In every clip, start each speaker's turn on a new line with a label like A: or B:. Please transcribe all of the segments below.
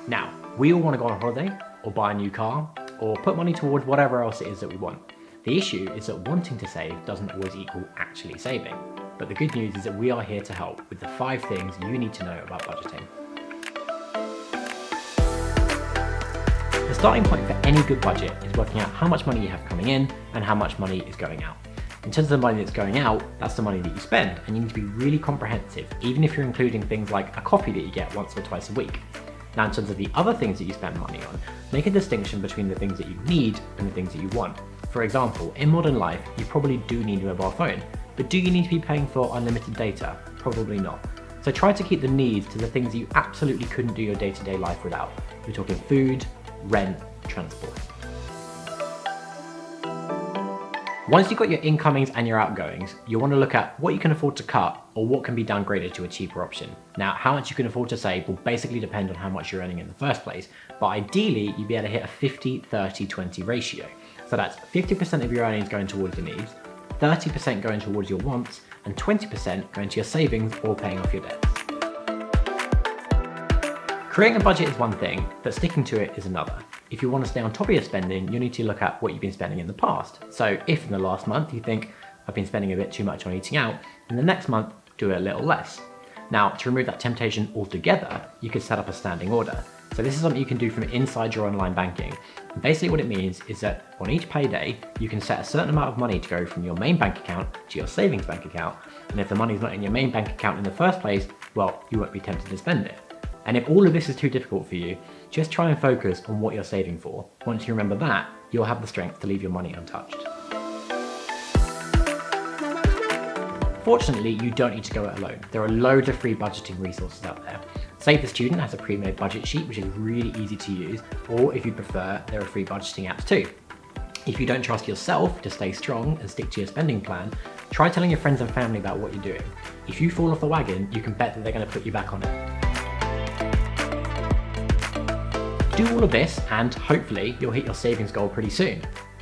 A: Now, we all want to go on holiday, or buy a new car, or put money towards whatever else it is that we want. The issue is that wanting to save doesn't always equal actually saving. But the good news is that we are here to help with the 5 things you need to know about budgeting. The starting point for any good budget is working out how much money you have coming in and how much money is going out. In terms of the money that's going out, that's the money that you spend, and you need to be really comprehensive, even if you're including things like a coffee that you get once or twice a week. Now, in terms of the other things that you spend money on, make a distinction between the things that you need and the things that you want. For example, in modern life, you probably do need a mobile phone, but do you need to be paying for unlimited data? Probably not. So try to keep the needs to the things you absolutely couldn't do your day-to-day life without. We're talking food, rent, transport. Once you've got your incomings and your outgoings, you'll want to look at what you can afford to cut or what can be downgraded to a cheaper option. Now, how much you can afford to save will basically depend on how much you're earning in the first place, but ideally you'd be able to hit a 50-30-20 ratio. So that's 50% of your earnings going towards your needs, 30% going towards your wants, and 20% going to your savings or paying off your debts. Creating a budget is one thing, but sticking to it is another. If you want to stay on top of your spending, you need to look at what you've been spending in the past. So if in the last month you think, I've been spending a bit too much on eating out, in the next month, do a little less. Now, to remove that temptation altogether, you could set up a standing order. So this is something you can do from inside your online banking. And basically what it means is that on each payday, you can set a certain amount of money to go from your main bank account to your savings bank account. And if the money's not in your main bank account in the first place, well, you won't be tempted to spend it. And if all of this is too difficult for you, just try and focus on what you're saving for. Once you remember that, you'll have the strength to leave your money untouched. Fortunately, you don't need to go it alone. There are loads of free budgeting resources out there. Save the Student has a pre-made budget sheet, which is really easy to use, or if you prefer, there are free budgeting apps too. If you don't trust yourself to stay strong and stick to your spending plan, try telling your friends and family about what you're doing. If you fall off the wagon, you can bet that they're going to put you back on it. Do all of this and hopefully you'll hit your savings goal pretty soon.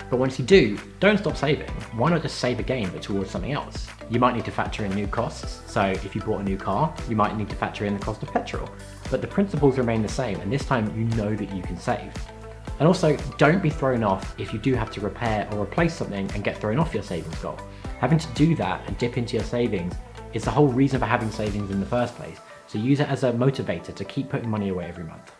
A: But once you do, don't stop saving. Why not just save again but towards something else? You might need to factor in new costs. So if you bought a new car, you might need to factor in the cost of petrol. But the principles remain the same, and this time you know that you can save. And also, don't be thrown off if you do have to repair or replace something and get thrown off your savings goal. Having to do that and dip into your savings is the whole reason for having savings in the first place. So use it as a motivator to keep putting money away every month.